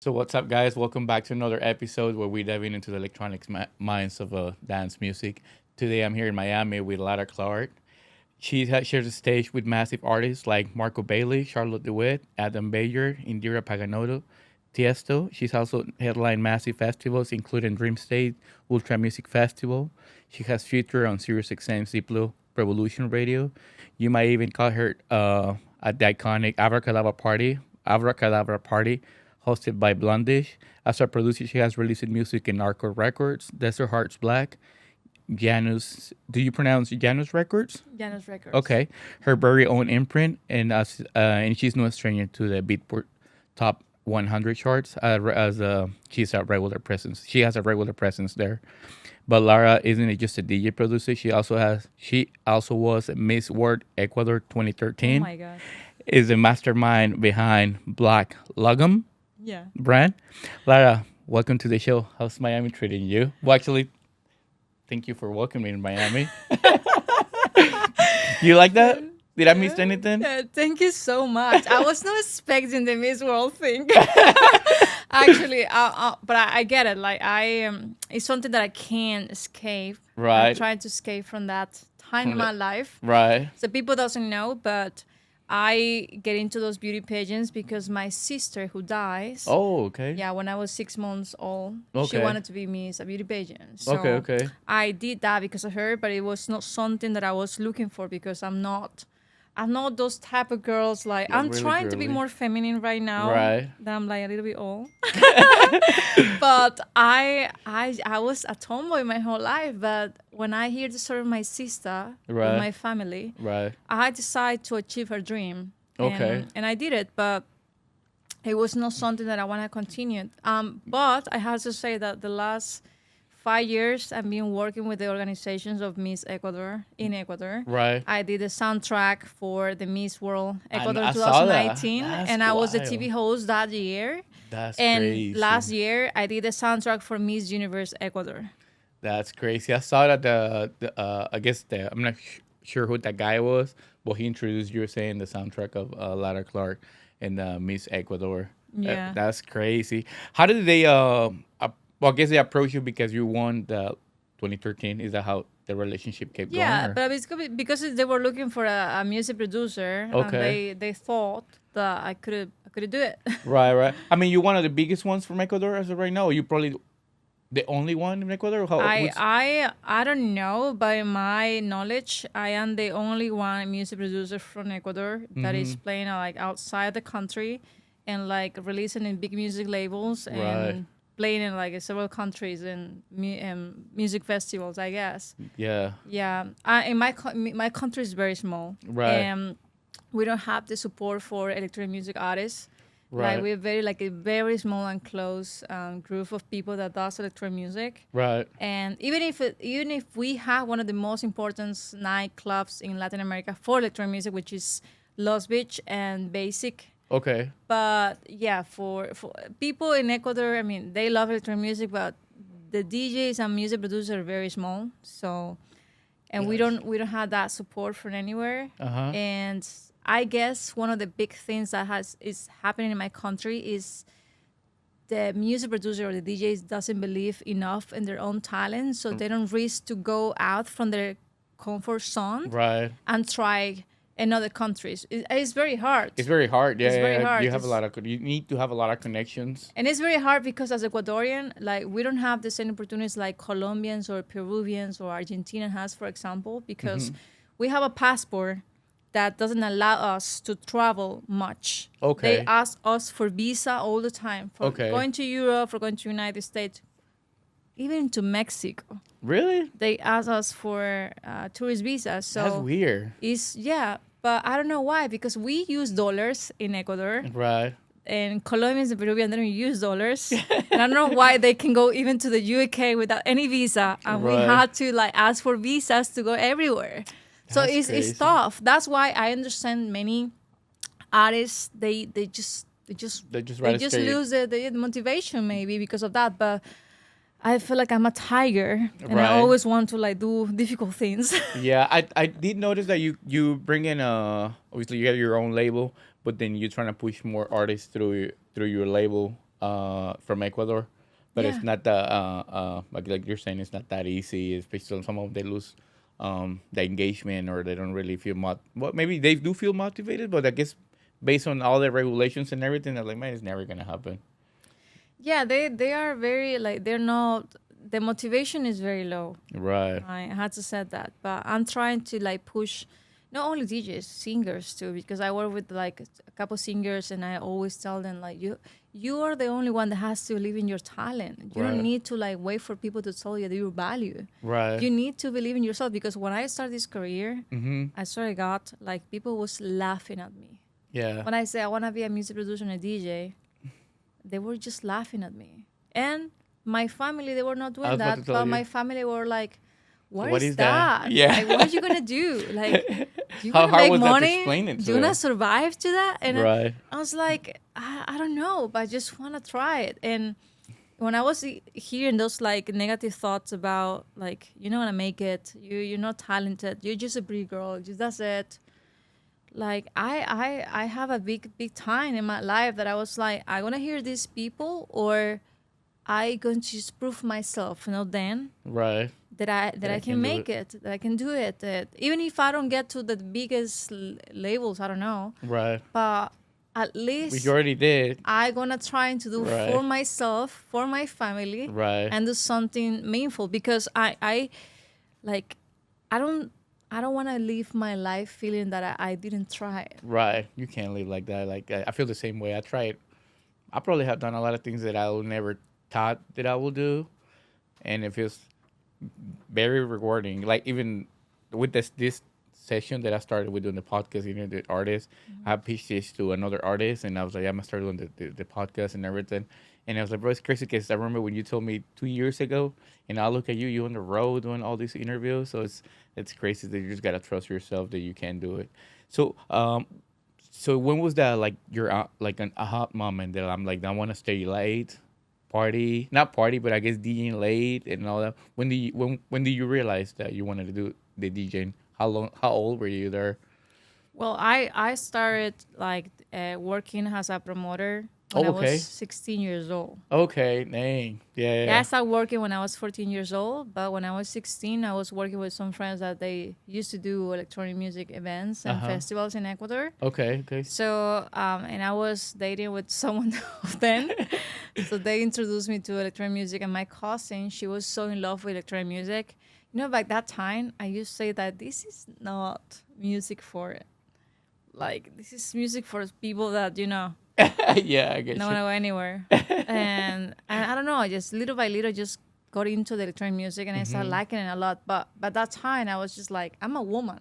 So what's up, guys? Welcome back to another episode where we dive into the electronics minds of dance music. Today, I'm here in Miami with Lara Klart. Shares the stage with massive artists like Marco Bailey, Charlotte DeWitt, Adam Beyer, Indira Paganotto, Tiesto. She's also headlined massive festivals, including Dreamstate, Ultra Music Festival. She has featured on SiriusXM's Diplo Revolution Radio. You might even call her at the iconic Abracadabra party, hosted by Blondish. As a producer, she has released music in REKORDZ, Desert Hearts Black, JANUS. Do you pronounce JANUS Records? JANUS Records. Okay, her very own imprint, and she's no stranger to the Beatport Top 100 charts. She's a regular presence. She has a regular presence there. But Lara isn't just a DJ producer. She also was Miss World Ecuador Oh 2013. my god. Is the mastermind behind Black LAGOM Yeah. brand. Lara, welcome to the show. How's Miami treating you? Well, actually, thank you for welcoming me in Miami. You like that? Did I miss anything? Thank you so much. I was not expecting the Miss World thing. Actually, but I get it. Like it's something that I can't escape. I'm Right, trying to escape from that time in From my the- life. right. So people doesn't know, but I get into those beauty pageants because my sister who dies. Oh, okay. Yeah, when I was 6 months old, she Okay. wanted to be Miss a beauty pageant. So Okay. I did that because of her, but it was not something that I was looking for because I'm not those type of girls. Like You're I'm really trying to be girly. more feminine right now. Right. That I'm like a little bit old. But I was a tomboy my whole life. But when I hear the story of my sister Right. with my family, Right. I decided to achieve her dream. Okay. And I did it, but it was not something that I want to continue. But I have to say that the last 5 years I've been working with the organizations of Miss Ecuador in Ecuador. Right. I did the soundtrack for the Miss World Ecuador I saw that. 2019, That's and I was the wild. TV host that year. That's And crazy. last year I did the soundtrack for Miss Universe Ecuador. That's crazy. I saw that I guess I'm not sure who that guy was, but he introduced you saying the soundtrack of Lara Clark and Miss Ecuador. Yeah. That's crazy. How did they? Well, I guess they approached you because you won the 2013. Is that how the relationship kept Yeah, going? Or? but it's because they were looking for a music producer, Okay. and they thought that I could do it. Right. I mean, you're one of the biggest ones from Ecuador as of right now. Or you probably the only one in Ecuador. Or I don't know. By my knowledge, I am the only one music producer from Ecuador that is Mm-hmm. playing like outside the country, and like releasing in big music labels and Right. playing in like several countries and music festivals. I guess. Yeah. Yeah, my country is very small. Right. And we don't have the support for electronic music artists. Right. Like we're a very small and close group of people that does electronic music. Right. And even if we have one of the most important nightclubs in Latin America for electronic music, which is Los Beach and Basic. Okay. But yeah, for people in Ecuador, I mean, they love electronic music, but the DJs and music producers are very small. So, and we Yes. don't have that support from anywhere. Uh-huh. And I guess one of the big things that is happening in my country is the music producer or the DJs doesn't believe enough in their own talent, so they don't risk to go out from their comfort zone Right. and try in other countries. It's very hard. It's very hard. Yeah. It's very Yeah. hard. You have a It's- lot of. You need to have a lot of connections. And it's very hard because as Ecuadorian, like we don't have the same opportunities like Colombians or Peruvians or Argentina has, for example, because we have a passport that doesn't allow us to travel much. Okay. They ask us for visa all the time for Okay. going to Europe, for going to United States, even to Mexico. Really? They ask us for tourist visa. So That's weird. but I don't know why because we use dollars in Ecuador. Right. And Colombians and Peruvians they don't use dollars. And I don't know why they can go even to the UK without any visa, and we Right. had to like ask for visas to go everywhere. So That's it's crazy. tough. That's why I understand many artists they just rather stay- lose the motivation maybe because of that. But I feel like I'm a tiger, and Right. I always want to like do difficult things. Yeah, I did notice that you bring in obviously you have your own label, but then you're trying to push more artists through your label from Ecuador, but Yeah. it's not the like you're saying, it's not that easy. Especially some of them, they lose the engagement, or they don't really feel well, maybe they do feel motivated, but I guess based on all the regulations and everything, they're like, man, it's never gonna happen. Yeah, they are very like they're not the motivation is very low. Right. I had to say that, but I'm trying to like push not only DJs, singers too, because I work with like a couple singers, and I always tell them like you are the only one that has to believe in your talent. You Right. don't need to like wait for people to tell you that your value. Right. You need to believe in yourself, because when I started this career, I swear to God, like people was laughing at me. Yeah. When I say I want to be a music producer and a DJ, they were just laughing at me. And my family, they were not I doing was about to that, tell but you. my family were like, What is is that? that? Yeah. Like, what are you going to do? Like, you How going to hard make was that to money? explain it to Do you want them? to survive to that? And Right. I was like, I don't know, but I just want to try it. And when I was hearing those like negative thoughts about like, you don't want to make it, you're not talented, you're just a pretty girl, just that's it. Like I have a big time in my life that I was like, I want to hear these people, or I going to just prove myself, then Right. that I I can can do make it, that I can do it. That even if I don't get to the biggest labels, I don't know, Right. but at But least you already did. I gonna try to do Right. for myself, for my family, Right. and do something meaningful, because I like I don't want to live my life feeling that I didn't try it. Right. You can't live like that. Like I feel the same way. I tried. I probably have done a lot of things that I would never thought that I would do, and it feels very rewarding. Like even with this session that I started with doing the podcast, the artist, I pitched this to another artist, and I was like, I'm gonna start doing the podcast and everything. And I was like, bro, it's crazy because I remember when you told me 2 years ago, and I look at you on the road doing all these interviews. So it's crazy that you just gotta trust yourself that you can do it. So so when was that like your like an aha moment that I'm like, I want to stay late, party, not party, but I guess DJing late and all that. When did you realize that you wanted to do the DJing? How old were you there? Well, I started like working as a promoter when Oh, I okay. was 16 years old. Okay, dang. Yeah. Yeah, I started working when I was 14 years old, but when I was 16, I was working with some friends that they used to do electronic music events and festivals in Ecuador. Okay. So, and I was dating with someone then. So they introduced me to electronic music, and my cousin, she was so in love with electronic music. By that time, I used to say that this is not music for, like, this is music for people that, Yeah, I get don't you. want to go anywhere. and I don't know, I just little by little just got into the electronic music, and I started liking it a lot. But by that time, I was just like, I'm a woman.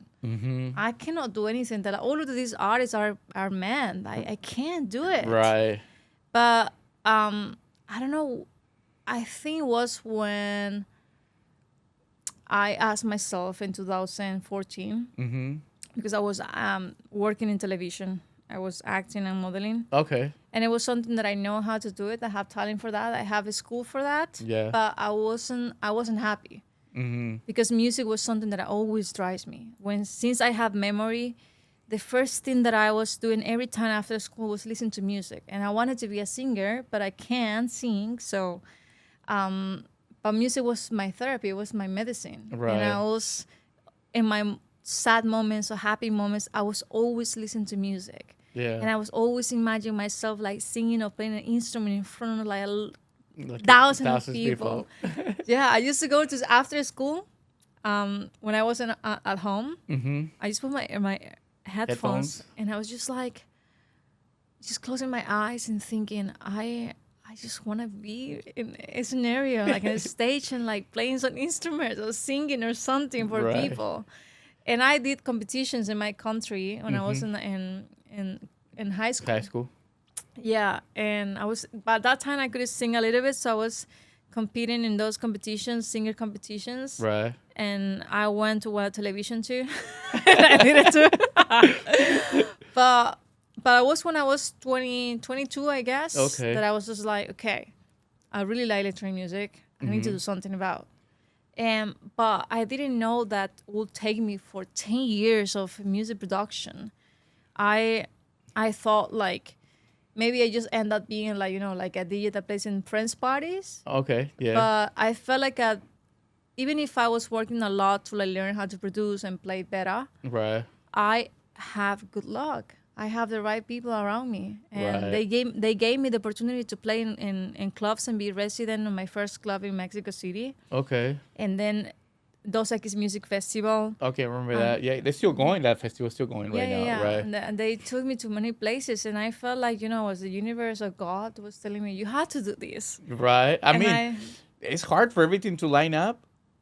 I cannot do anything. That all of these artists are men. I can't do it. Right. But I don't know. I think it was when I asked myself in 2014, because I was working in television. I was acting and modeling. Okay. And it was something that I know how to do it. I have talent for that. I have a school for that. Yeah. But I wasn't happy. Because music was something that always drives me. Since I have memory, the first thing that I was doing every time after school was listen to music. And I wanted to be a singer, but I can't sing. So, but music was my therapy. It was my medicine. Right. And I was, in my sad moments or happy moments, I was always listening to music. Yeah. And I was always imagining myself like singing or playing an instrument in front of like Like thousands of people. Yeah, I used to go to after school. When I wasn't at home, I just put my headphones, and I was just like, just closing my eyes and thinking, I just want to be in a scenario like a stage and like playing some instruments or singing or something for Right. people. And I did competitions in my country when I was in high school. High school. Yeah, and by that time I could sing a little bit, so I was competing in those competitions, singer competitions. Right. And I went to television too. I did it too. but it was when I was 22, I guess. Okay. That I was just like, okay, I really like electronic music. I need to do something about. But I didn't know that it would take me for 10 years of music production. I thought like maybe I just end up being like, like a DJ that plays in friends parties. Okay. Yeah. But I felt like even if I was working a lot to like learn how to produce and play better, Right. I have good luck. I have the right people around me, and Right. they gave me the opportunity to play in clubs and be resident on my first club in Mexico City, Okay. and then Dos Equis Music Festival. Okay. I remember that. Yeah. They're still going. That festival's still going Yeah, right yeah, now. yeah. Right. And they took me to many places, and I felt like was the universe or God was telling me you had to do this. Right. I And mean, it's hard for everything to line up.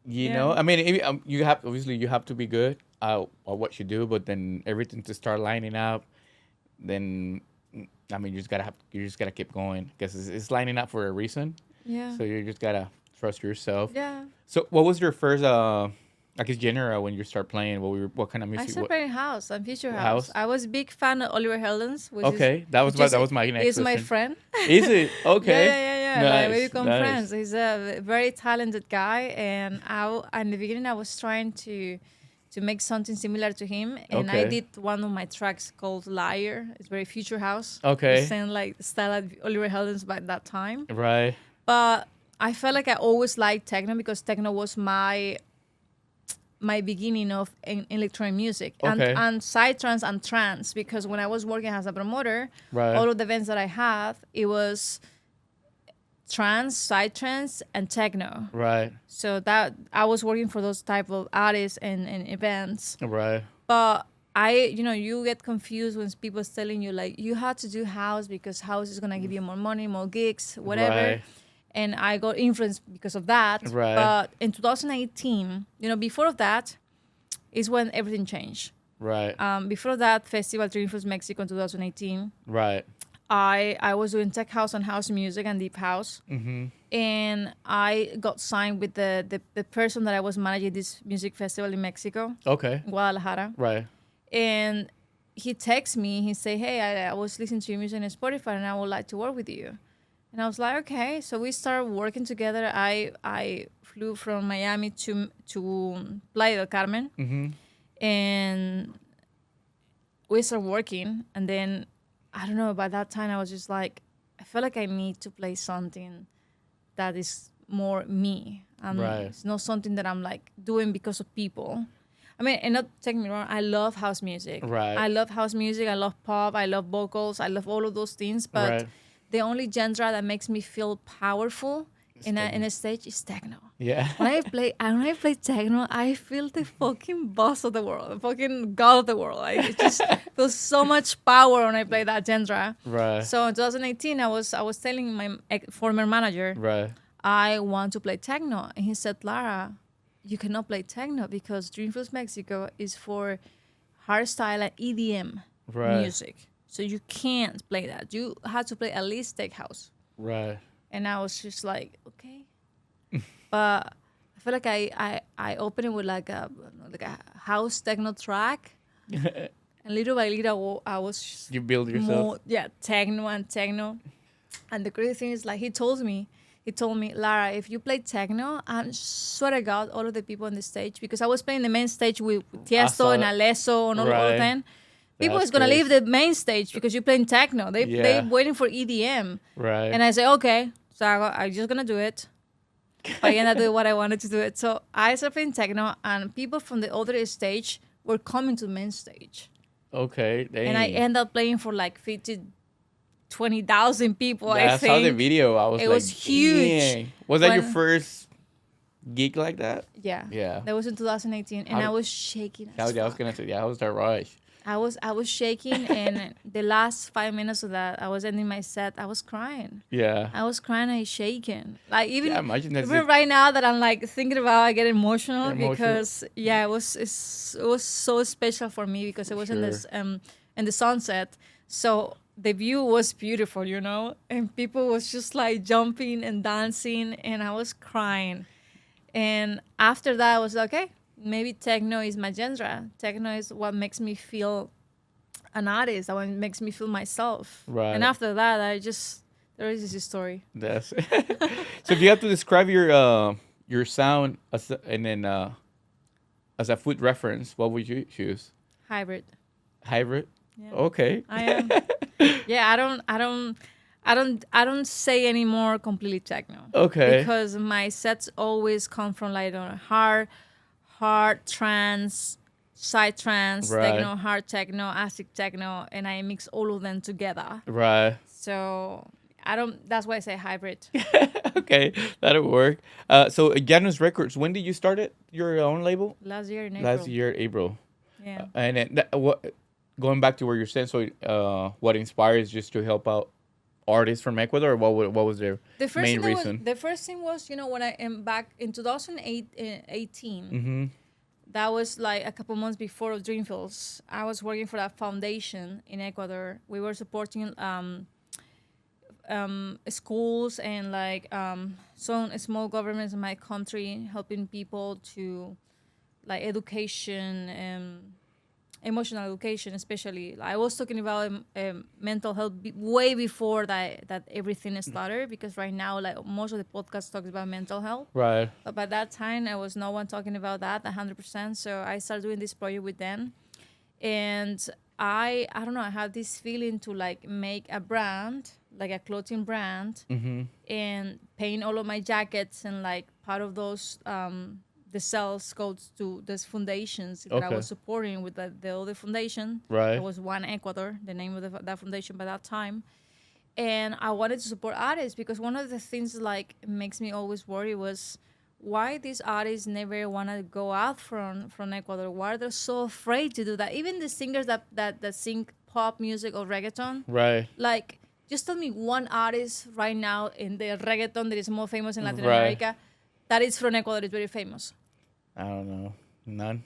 You Yeah. know. I mean, you have you have to be good at what you do, but then everything to start lining up, then I mean, you just gotta keep going because it's lining up for a reason. yeah, So you just gotta trust yourself. yeah. So what was your first I guess genre when you start playing? What kind of I music? started playing house and future House? house. I was a big fan of Oliver Heldens, which Okay, that was my next is my question. friend. Is it okay? Yeah. Like, we Nice, become nice. friends. He's a very talented guy, and in the beginning I was trying to make something similar to him, and I Okay. did one of my tracks called Liar. It's very future house. Okay. It sound like the style of Oliver Heldens by that time. Right. But I felt like I always liked techno because techno was my beginning of electronic music Okay. and psytrance and trance, because when I was working as a promoter, Right. all of the events that I had, it was trance, psytrance, and techno. Right. So that I was working for those type of artists and events. Right. But you get confused when people's telling you like you have to do house because house is gonna give you more money, more gigs, whatever. Right. And I got influenced because of that. Right. But in 2018, before that is when everything changed. Right. Before that festival, Dreamstate Mexico in 2018, Right. I was doing tech house and house music and deep house. Mm-hmm. And I got signed with the person that I was managing this music festival in Mexico, Okay. Guadalajara. Right. And he texts me, he say, hey, I was listening to your music on Spotify and I would like to work with you. And I was like, okay. So we started working together. I flew from Miami to Playa del Carmen. Mm-hmm. And we started working. And then, I don't know, by that time I was just like, I feel like I need to play something that is more me. Right. It's not something that I'm like doing because of people. I mean, and not take me wrong, I love house music. Right. I love house music. I love pop. I love vocals. I love all of those things. But Right. the only genre that makes me feel powerful in techno. a stage is techno. Yeah. When I play techno, I feel the fucking boss of the world, the fucking god of the world. It just feels so much power when I play that genre. Right. So in 2018, I was telling my former manager, Right. I want to play techno, and he said, Lara, you cannot play techno because Dreamfields Mexico is for hardstyle and EDM Right. music. So you can't play that. You have to play at least tech house. Right. And I was just like, okay. But I feel like I opened it with like a house techno track. And little by little, I was just You build yourself. more, techno. And the crazy thing is, like, he told me, Lara, if you play techno, I swear to God, all of the people on the stage, because I was playing the main stage with Tiesto saw and it. Alesso and all Right. of them. People That's is gonna leave crazy. the main stage because you're playing techno. They waiting for EDM. Right. And I say, okay, so I'm just gonna do it. But I ended up doing what I wanted to do it. So I started playing techno, and people from the other stage were coming to the main stage. Okay. Dang. And I ended up playing for like 20,000 people, Yeah, I I saw the think. video. I was It like, was huge. "Dang." Was that your When- first gig like that? Yeah. Yeah. That was in 2018. And How- I was shaking. I as was fuck. gonna say, yeah, I was that rush. I was shaking. And the last 5 minutes of that, I was ending my set. I was crying. Yeah. I was crying and shaking. Like, even, Yeah, imagine that's even it. right now that I'm like thinking about it, I get emotional, Emotional. because it was so special for me because it was in this in the sunset. So the view was beautiful, and people was just like jumping and dancing, and I was crying. And after that, I was like, okay, maybe techno is my genre. Techno is what makes me feel an artist. What makes me feel myself. Right. And after that, there is this story. That's so if you have to describe your sound as a food reference, what would you choose? Hybrid. Hybrid? Yeah. Okay. I am. Yeah, I don't say anymore completely techno. Okay. Because my sets always come from like hard trance, side trance, Right. techno, hard techno, acid techno, and I mix all of them together. Right. So I don't. That's why I say hybrid. Okay, that'll work. So Janus Records, when did you start it? Your own label? Last year in Last April. year, April. Yeah. And then what? Going back to where you're saying, so what inspires just to help out artists from Ecuador? Or what was their The first main thing reason? the first thing was, when I am back in 2018. Mm-hmm. That was like a couple months before of Dreamfields. I was working for that foundation in Ecuador. We were supporting schools and like some small governments in my country, helping people to like education and emotional education, especially. I was talking about mental health way before that everything started, because right now like most of the podcast talks about mental health. Right. But by that time, I was no one talking about that 100%. So I started doing this project with them, and I don't know. I have this feeling to like make a brand, like a clothing brand, and paint all of my jackets, and like part of those the sales goes to those foundations that I Okay. was supporting with the other foundation. Right. It was One Ecuador, the name of that foundation by that time. And I wanted to support artists, because one of the things like makes me always worry was why these artists never want to go out from Ecuador. Why they're so afraid to do that? Even the singers that sing pop music or reggaeton, Right. like, just tell me one artist right now in the reggaeton that is more famous in Latin Right. America that is from Ecuador, is very famous. I don't know. None.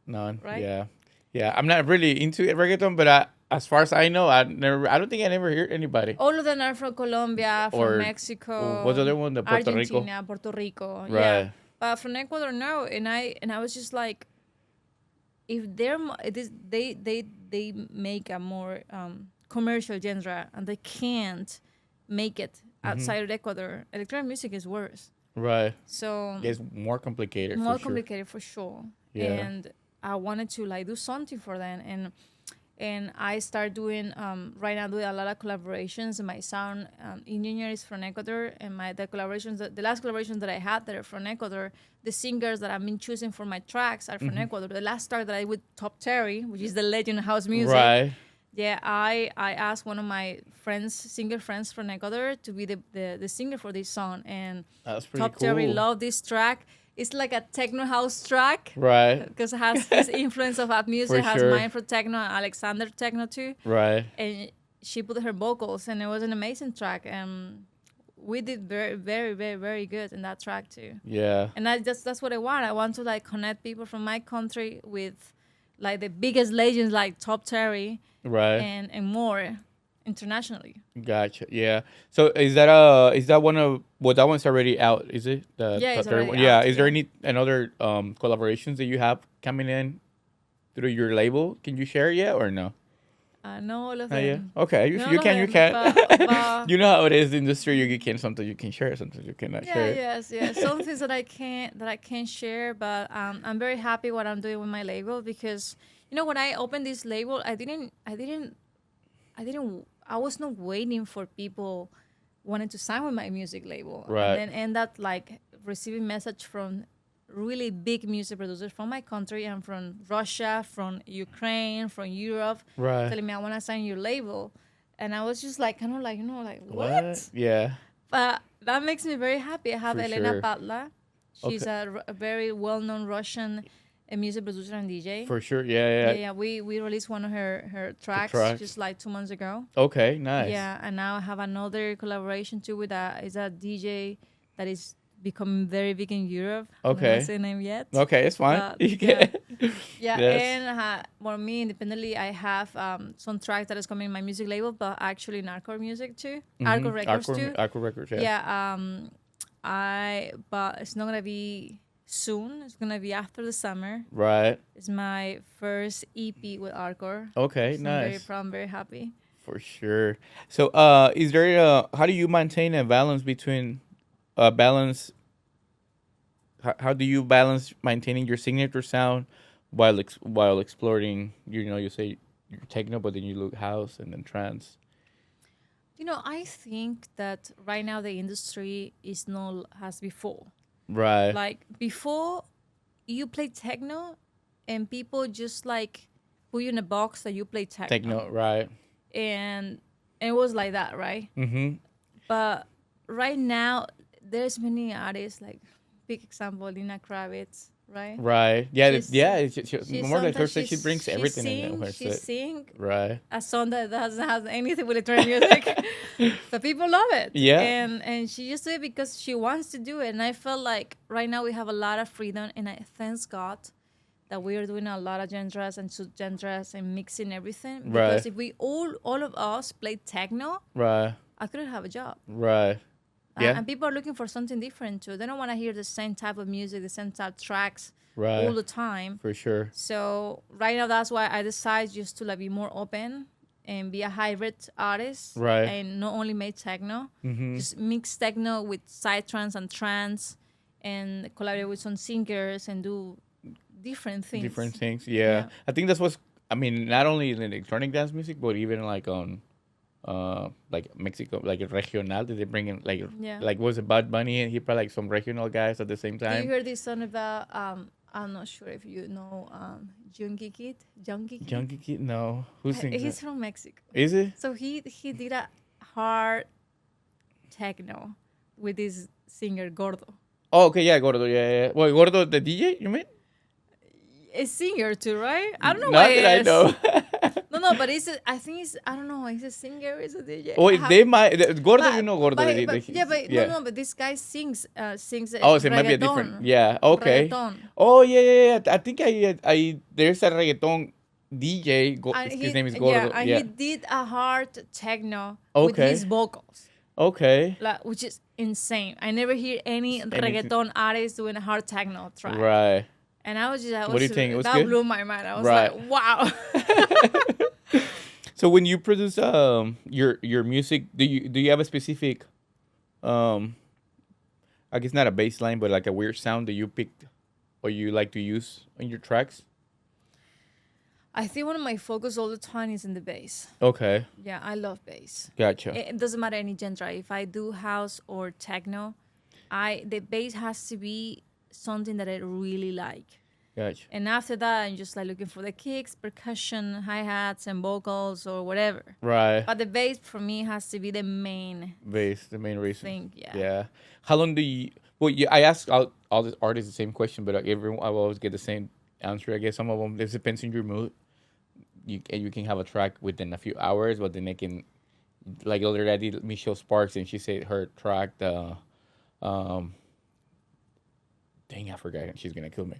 No, right? Yeah. Yeah. I'm not really into reggaeton, but as far as I know, I don't think I never heard anybody. All of them are from Colombia, from Or Mexico, what's the other one? The Puerto Rico. Argentina, Puerto Rico. Right. Yeah. But from Ecuador, no. And I was just like, if they make a more commercial genre and they can't make it outside of Ecuador, electronic music is worse. Right. So It's more complicated. more for sure. complicated for sure. Yeah. And I wanted to like do something for them, and I start doing right now doing a lot of collaborations. My sound engineer is from Ecuador, and the last collaborations that I had that are from Ecuador, the singers that I've been choosing for my tracks are from Ecuador. The last track that I did with Top Terry, which is the legend of house music. Right. Yeah, I asked one of my singer friends from Ecuador, to be the singer for this song, and That's pretty Top cool. Terry loved this track. It's like a techno house track, Right. because it has his influence of rap music, For has sure. mine from techno, and Alexander techno too, Right. and she put her vocals, and it was an amazing track, and we did very, very, very, very good in that track too. Yeah. And that's what I want. I want to like connect people from my country with like the biggest legends like Top Terry, Right. and more internationally. Gotcha. Yeah. So is that one of that one's already out? Is it the Yeah, it's third already one? Yeah. out, Is there yeah. any another collaborations that you have coming in through your label? Can you share yet or no? No, all of Not yet. them. Okay. If None you of can, you them, can. but- You know how it is in the industry. You can sometimes you can share, sometimes you cannot Yeah, share. yes. Some things that I can't share, but I'm very happy what I'm doing with my label, because when I opened this label, I was not waiting for people wanting to sign with my music label, Right. and then end up like receiving message from really big music producers from my country and from Russia, from Ukraine, from Europe, Right. telling me I want to sign your label, and I was just like kind of like what? Yeah. But that makes me very happy. I have For Elena sure. Patla. She's a very well-known Russian music producer and DJ. For sure. Yeah. Yeah. We released one of her tracks tracks. just like 2 months ago. Okay. Nice. Yeah, and now I have another collaboration too with a DJ that is becoming very big in Europe. I Okay. don't say name yet. Okay. It's fine. But, You can. Yeah, Yes. and for me independently, I have some tracks that is coming in my music label, but actually in Arcor music too, Arcor Records too. Arcor Records. Yeah. Yeah. But it's not gonna be soon. It's gonna be after the summer. Right. It's my first EP with Arcor. Okay. So I'm very Nice. proud. I'm very happy. For sure. So, is there how do you maintain a balance between balance? How do you balance maintaining your signature sound while exploring? You say techno, but then you look house and then trance. I think that right now the industry is not as before. Right. Like before, you play techno, and people just like put you in a box that you play Techno, right. and it was like that, right? Mm-hmm. But right now, there's many artists like big example, Lina Kravitz, right? Right. Yeah. She More like her sometimes set, she brings everything in her she set. sing Right. a song that doesn't have anything with electronic music, but people love it. Yeah. And she used to do it because she wants to do it. And I felt like right now we have a lot of freedom, and I thanks God that we are doing a lot of genres and subgenres and mixing everything. Because Right. if we all of us played techno, Right. I couldn't have a job. Right. Yeah. And people are looking for something different too. They don't want to hear the same type of music, the same type of tracks Right. all the time. For sure. So right now, that's why I decided just to like be more open and be a hybrid artist. Right. And not only make techno, Mm-hmm. just mix techno with psytrance and trance, and collaborate with some singers and do different things. Different things. Yeah. I think that's what's. I mean, not only in electronic dance music, but even like on, like Mexico, like regional. Did they bring in like, Yeah. like was it Bad Bunny and he brought like some regional guys at the same Do time? you hear this song about I'm not sure if you know Junkie Kid? Junkie Kid? No. Who sings He's that? from Mexico. Is it? So he did a hard techno with this singer Gordo. Oh, okay. Yeah, Gordo. Yeah. Wait, Gordo, the DJ? You mean? A singer too, right? I don't know Not what that I it is. know. No, but I think it's, I don't know, he's a singer, he's a DJ. Wait, they might. Gordo, But- you know Gordo. No, but this guy sings Oh, so it might be a different. reggaeton. Yeah. Okay. Reggaeton. Oh yeah. I think I there's a reggaeton DJ. And His name is Gordo. Yeah, and he did a hard techno with Okay. his vocals, Okay. like, which is insane. I never hear any reggaeton artist doing a hard techno track. Right. And I was just, What do you think? It was that good? blew my mind. I was Right. like, wow. So when you produce your music, do you have a specific I guess not a bass line, but like a weird sound that you picked or you like to use on your tracks? I think one of my focus all the time is in the bass. Okay. Yeah, I love bass. Gotcha. It doesn't matter any genre. If I do house or techno, the bass has to be something that I really like. Gotcha. And after that, I'm just like looking for the kicks, percussion, hi-hats, and vocals or whatever. Right. But the bass for me has to be the main Bass, the main reason. thing. Yeah. Yeah. How long do you? Well, yeah, I ask all the artists the same question, but everyone I always get the same answer. I guess some of them it depends on your mood. You can have a track within a few hours, but then they can, like the other day I did Michelle Sparks, and she said her track dang, I forgot. She's gonna kill me.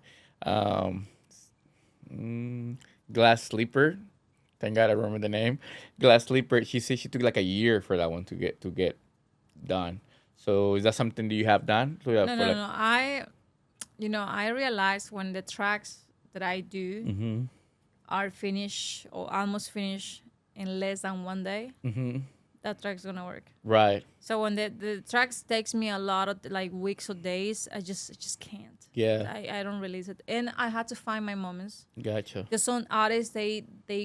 Glass Sleeper. Thank God I remember the name. Glass Sleeper. She said she took like a year for that one to get done. So is that something that you have done? So No. I realized when the tracks that I do Mm-hmm. are finished or almost finished in less than 1 day, Mm-hmm. that track's gonna work. Right. So when the tracks takes me a lot of like weeks or days, I just can't. Yeah. I don't release it, and I had to find my moments. Gotcha. Because some artists they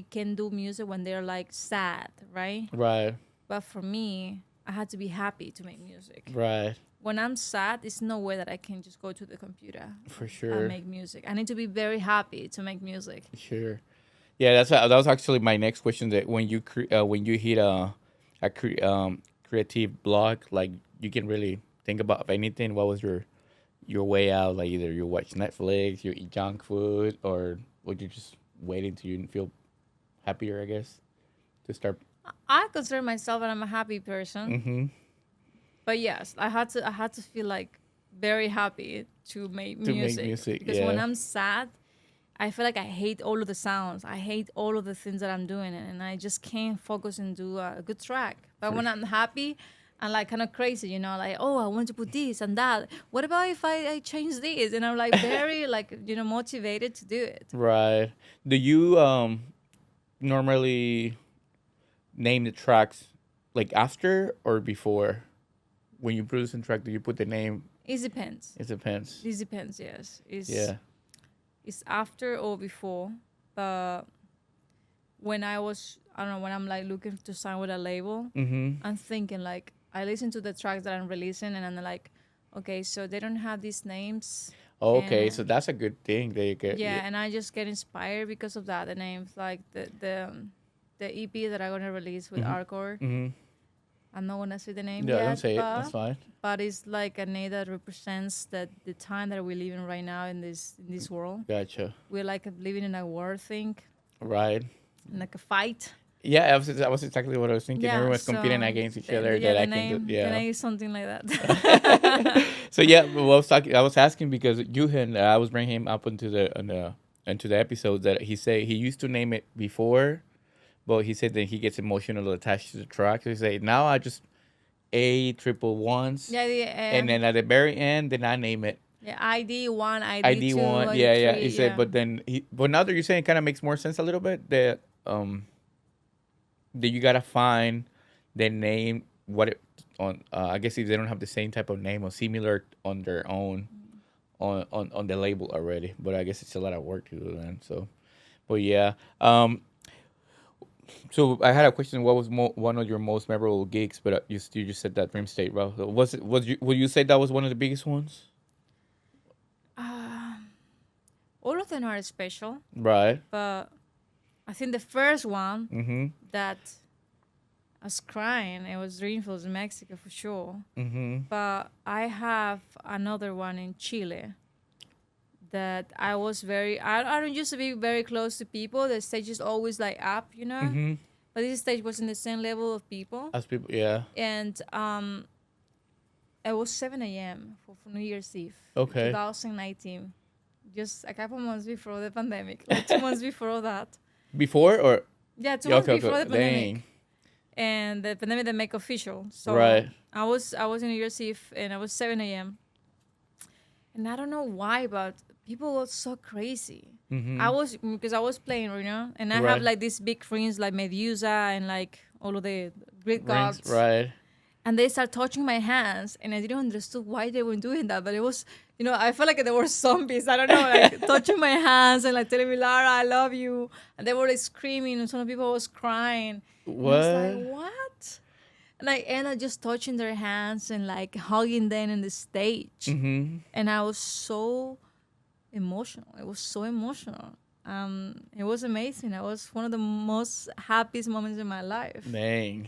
can do music when they're like sad, right? Right. But for me, I had to be happy to make music. Right. When I'm sad, it's no way that I can just go to the computer For sure. and make music. I need to be very happy to make music. Sure. Yeah, that was actually my next question. That when you hit a creative block, like you can really think about anything. What was your way out? Like either you watch Netflix, you eat junk food, or would you just wait until you feel happier? I guess to start. I consider myself that I'm a happy person. Mm-hmm. But yes, I had to feel like very happy to make music. Because when yeah. I'm sad, I feel like I hate all of the sounds. I hate all of the things that I'm doing, and I just can't focus and do a good track. But when I'm happy, I'm like kind of crazy, like, oh, I want to put this and that. What about if I change this? And I'm like very like motivated to do it. Right. Do you normally name the tracks like after or before? When you produce a track, do you put the name? It depends. It depends. This depends. Yes. Yeah. It's after or before, but when I don't know, when I'm like looking to sign with a label, Mm-hmm. I'm thinking like, I listen to the tracks that I'm releasing and I'm like, okay, so they don't have these names. Okay, so And that's a good thing that you get. yeah, and I just get inspired because of that. The names, like the EP that I'm gonna release with Arcor. Mm-hmm. I'm not gonna say the name Yeah, don't yet, say it. That's fine. but it's like a name that represents that the time that we're living right now in this world. Gotcha. We're like living in a war thing, Right. like a fight. Yeah, that was exactly what I was thinking. Yeah, Everyone's competing so against each other. That the I name, can do. the Yeah. name is something like that. So yeah, well, I was asking because Yuhan, I was bringing him up into the episode that he said he used to name it before, but he said that he gets emotional attached to the track. So he said now I just A triple ones, Yeah, and then at the very end, then I name it yeah, ID1, ID2, ID1. Yeah, yeah. He said, yeah. but now that you're saying, it kind of makes more sense a little bit that you gotta find the name what it on. I guess if they don't have the same type of name or similar on their own on the label already, but I guess it's a lot of work to do then. So, but yeah. So I had a question. What was one of your most memorable gigs? But you just said that Dreamstate, bro. So would you say that was one of the biggest ones? All of them are special, Right. but I think the first one Mm-hmm. that I was crying, it was Dreamfields in Mexico for sure. Mm-hmm. But I have another one in Chile that I was I don't used to be very close to people. The stage is always like up, you know? Mm-hmm. But this stage was in the same level of people. As people, yeah. And it was 7 a.m. for New Year's Eve. Okay. 2019. Just a couple months before the pandemic. Like 2 months before that. Before or Yeah, 2 yeah, months okay, before okay. the pandemic. Dang. And the pandemic they make official. So Right. I was in New Year's Eve and it was 7 a.m. And I don't know why, but people were so crazy. Mm-hmm. Because I was playing, you know, and I Right. have like these big rings like Medusa and like all of the Greek gods. Right. And they start touching my hands, and I didn't understand why they were doing that. But it was, you know, I felt like they were zombies. I don't know, like touching my hands and like telling me, Lara, I love you. And they were like screaming, and some people was crying. What? And I was like, what? And I ended up just touching their hands and like hugging them in the stage. Mm-hmm. And I was so emotional. It was so emotional. It was amazing. It was one of the most happiest moments in my life. Dang.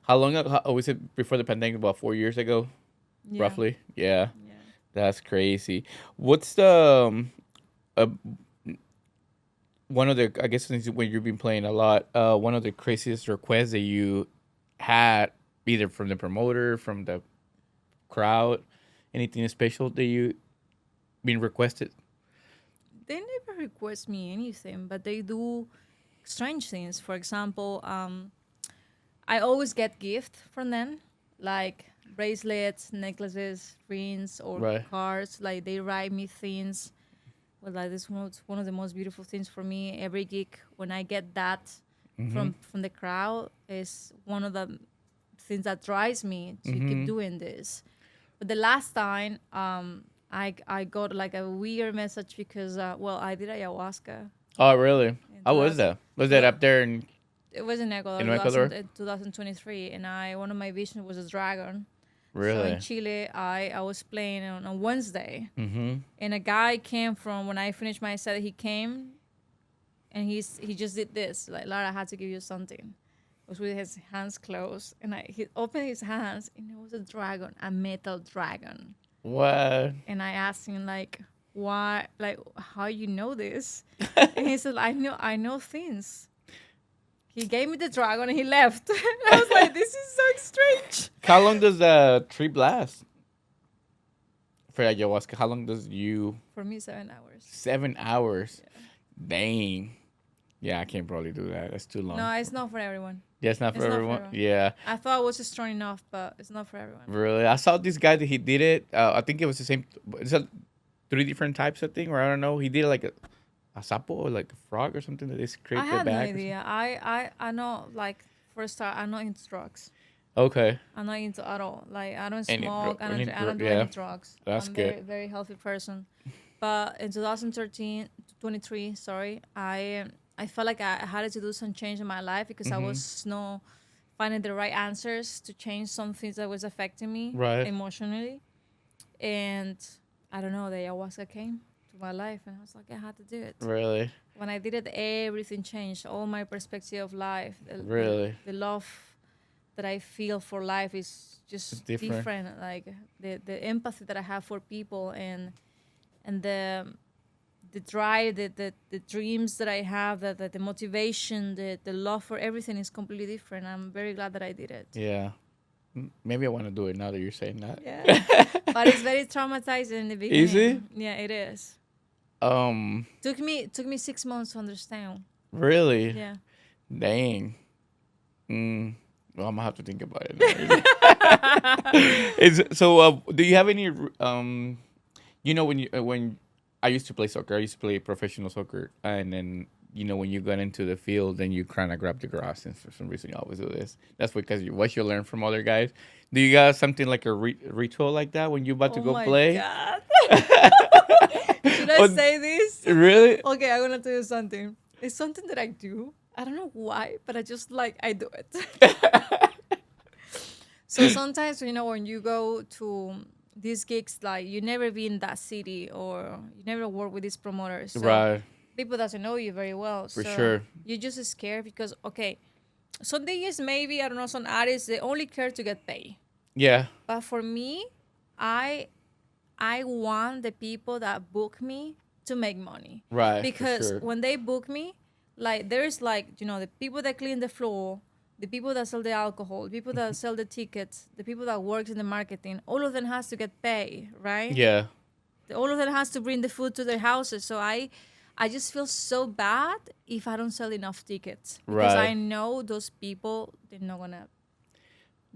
How long ago? Was it before the pandemic? About 4 years ago, Yeah. roughly. Yeah. Yeah. That's crazy. What's the one of the, I guess since when you've been playing a lot, one of the craziest requests that you had either from the promoter, from the crowd, anything special that you been requested? They never request me anything, but they do strange things. For example, I always get gifts from them, like bracelets, necklaces, rings, or Right. cards. Like they write me things. Well, like this was one of the most beautiful things for me. Every gig, when I get that from the crowd, is one of the things that drives me to keep doing this. But the last time, I got like a weird message because I did ayahuasca. Oh, really? in How was 2000 that? Was that up there in? It was in Ecuador, In Ecuador? 2023, and one of my visions was a dragon. So Really? in Chile, I was playing on Wednesday, Mm-hmm. and a guy came from when I finished my set. He came, and he just did this. Like, Lara, I had to give you something. It was with his hands closed, and he opened his hands, and it was a dragon, a metal dragon. What? And I asked him like, why, like, how you know this? And he said, I know things. He gave me the dragon and he left. And I was like, this is so strange. How long does the trip last? For ayahuasca, how long does you? For me, 7 hours. 7 hours. Dang. Yeah, I can't probably do that. That's too long. No, it's not for everyone. Yeah, it's not for it's not for everyone. everyone. Yeah, I thought I was strong enough, but it's not for everyone. really. I saw this guy that he did it. I think it was the same. It's 3 different types of thing, or I don't know. He did it like a sapo or like a frog or something that they scrape I their had no back. idea. I know, like, for a start, I'm not into drugs. Okay, I'm not into at all. Like, I don't Any smoke. drug- I any don't, I don't do drug- yeah. any drugs. That's I'm good. Very, very healthy person. But in 2023, sorry, I I felt like I had to do some change in my life because I was not finding the right answers to change some things that was affecting me emotionally. And I don't know, the ayahuasca came to my life and I was like, I had to do it. Really? When I did it, everything changed. All my perspective of life. The love that I feel for life is just different. Like the empathy that I have for people and the drive, the dreams that I have, the motivation, the love for everything is completely different. I'm very glad that I did it. Yeah. Maybe I want to do it now that you're saying that. Yeah. But it's very traumatizing in the beginning. Is it? Yeah, it is. Took me 6 months to understand. Really? Yeah. Dang. Well, I'm gonna have to think about it. Do you have any you know, when I used to play soccer, I used to play professional soccer, and then you know when you got into the field, then you kind of grab the grass, and for some reason you always do this. That's because what you learn from other guys. Do you got something like a ritual like that when you about to go play? God. Should I say this? Really? Okay, I'm gonna tell you something. It's something that I do. I don't know why, but I just I do it. So sometimes, you know, when you go to these gigs, like you never been in that city or you never work with these promoters. So right. People doesn't know you very well. For so sure. You're just scared because, okay, some days maybe, I don't know, some artists, they only care to get paid. Yeah. But for me, I want the people that book me to make money. Right. Because sure. when they book me, like there's like, you know, the people that clean the floor, the people that sell the alcohol, the people that sell the tickets, the people that work in the marketing, all of them has to get paid, right? Yeah. All of them has to bring the food to their houses. So I just feel so bad if I don't sell enough tickets. Because I know those people, they're not gonna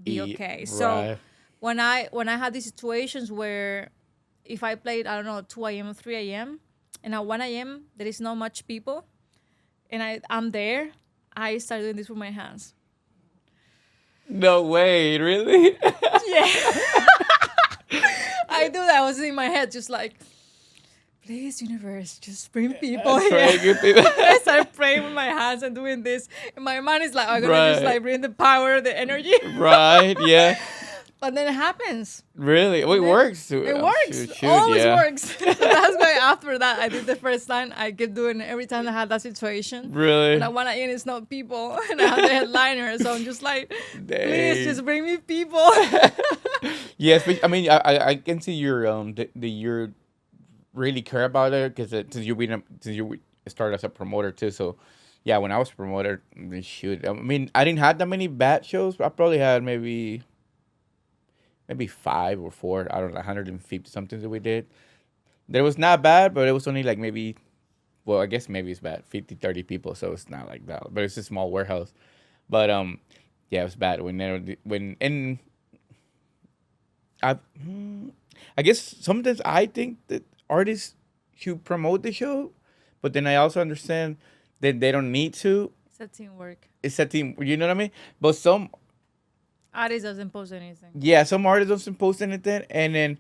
be okay. So when I had these situations where if I played, I don't know, 2 a.m. or 3 a.m. and at 1 a.m. there is not much people and I'm there, I start doing this with my hands. No way, really? Yeah. I do that. I was in my head just like, please, universe, just bring people here. I start praying with my hands and doing this. And my mind is like, I'm going to just like bring the power, the energy. Right, yeah. But then it happens. Really? Well, it works. It works. Always works. So that's why after that, I did the first time. I kept doing it every time I had that situation. Really? And I want to in, it's not people. And I have the headliner. So I'm just like, please, just bring me people. Yes, but I mean, I can see your you're really care about it because since you started as a promoter too. So yeah, when I was a promoter, shoot, I mean, I didn't have that many bad shows. I probably had maybe 5 or 4. I don't know, 150 something that we did. That was not bad, but it was only like maybe, well, I guess maybe it's bad, 50, 30 people, so it's not like that. But it's a small warehouse. But yeah, it was bad and I guess sometimes I think that artists should promote the show, but then I also understand that they don't need to. It's a teamwork. It's a team, you know what I mean? But some artist doesn't post anything. Yeah, some artists don't post anything, and then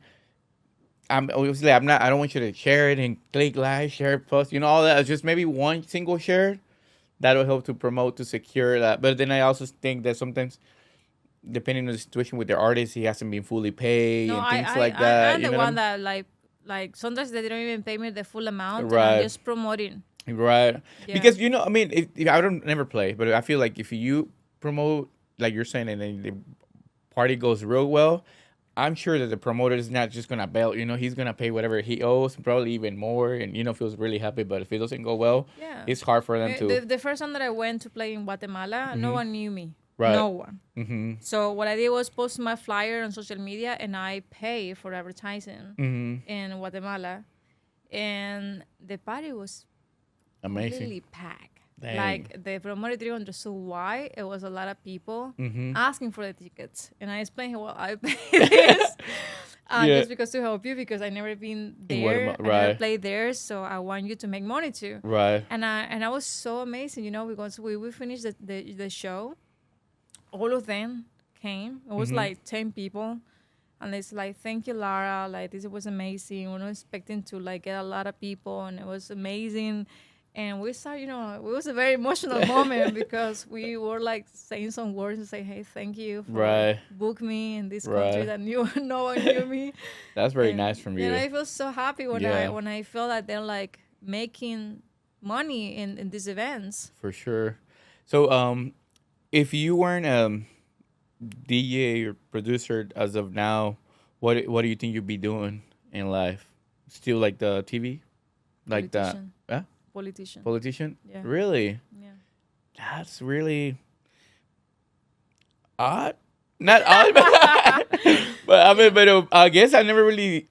I don't want you to share it and click like, share, post, all that. It's just maybe one single share that'll help to promote, to secure that. But then I also think that sometimes, depending on the situation with the artist, he hasn't been fully paid and things like that. I'm the one that like sometimes they don't even pay me the full amount. Right. And I'm just promoting. Right. Yeah. Because I mean, if I don't never play, but I feel like if you promote, like you're saying, and then the party goes real well, I'm sure that the promoter is not just gonna bail. He's gonna pay whatever he owes, probably even more, and feels really happy. But if it doesn't go well, it's hard for them to. The first time that I went to play in Guatemala, no one knew me. Right. No one. Mm-hmm. So what I did was post my flyer on social media, and I pay for advertising in Guatemala, and the party was amazing, completely packed. Dang. Like the promoter didn't understand why it was a lot of people asking for the tickets, and I explained, well, I pay this just because to help you, because I never been there, I never played there, so I want you to make money too. Right. And I was so amazing, because we finished the show, all of them came. It was like 10 people, and it's like, thank you, Lara. Like, this was amazing. We're not expecting to like get a lot of people, and it was amazing. And we started, it was a very emotional moment because we were like saying some words and say, hey, thank you for Right. book me in this country Right. that no one knew me. That's very And nice from and you. I feel so happy when Yeah. I feel that they're like making money in these events. For sure. So, if you weren't DJ or producer as of now, what do you think you'd be doing in life? Still like the TV, like that? Politician. Yeah, Politician. politician. Yeah. Really? Yeah. That's really odd. Not odd, but I mean, but I guess I never really.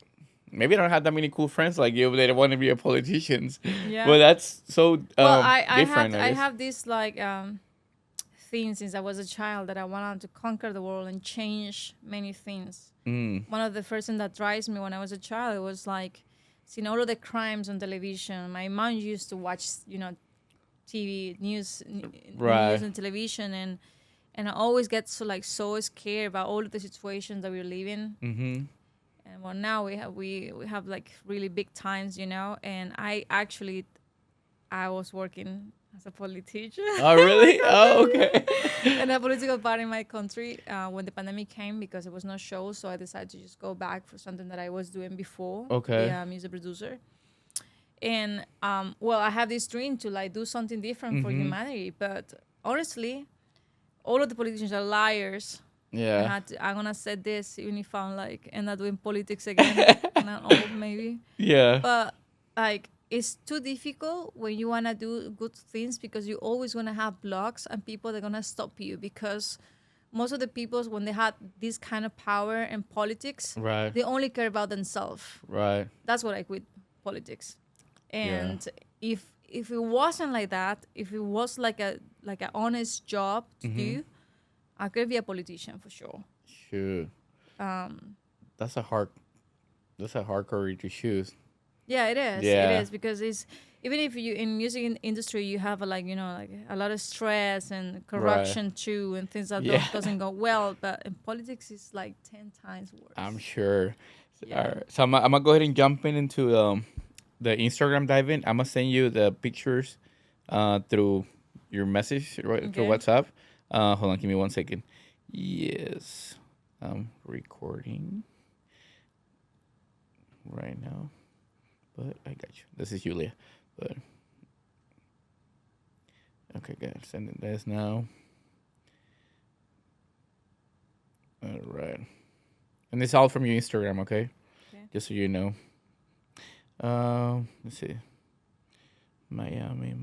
Maybe I don't have that many cool friends like you that want to be a politicians. Yeah. But that's so Well, I different. I guess. have this like thing since I was a child that I wanted to conquer the world and change many things. One of the first things that drives me when I was a child, it was like seeing all of the crimes on television. My mom used to watch, TV news, Right. news and television, and I always get so scared about all of the situations that we're living. Mm-hmm. And well, now we have like really big times, and I was working as a politician. Oh really? Oh okay. In a political party in my country when the pandemic came because there was no show, so I decided to just go back for something that I was doing before. Okay. Be a music producer. And I have this dream to like do something different for humanity, but honestly, all of the politicians are liars. Yeah. I'm gonna say this even if I'm like end up doing politics again, not old maybe. Yeah. But like it's too difficult when you wanna do good things because you always gonna have blocks and people that are gonna stop you because most of the people when they had this kind of power in politics, Right. they only care about themselves. Right. That's what I quit politics. And if it wasn't like that, if it was like an honest job to do, I could be a politician for sure. Sure. That's a hard career to choose. Yeah, it is. Yeah. It is because it's even if you in music industry you have like a lot of stress and corruption too and things that doesn't go well. But in politics, it's like 10 times worse. I'm sure. Yeah. All right. So I'm gonna go ahead and jump into the Instagram dive in. I'm gonna send you the pictures through your message through WhatsApp. Hold on, give me 1 second. Yes, I'm recording right now, but I got you. This is Julia, but okay, good. Sending this now. All right, and this is all from your Instagram, okay? Just so you know. Let's see. Miami.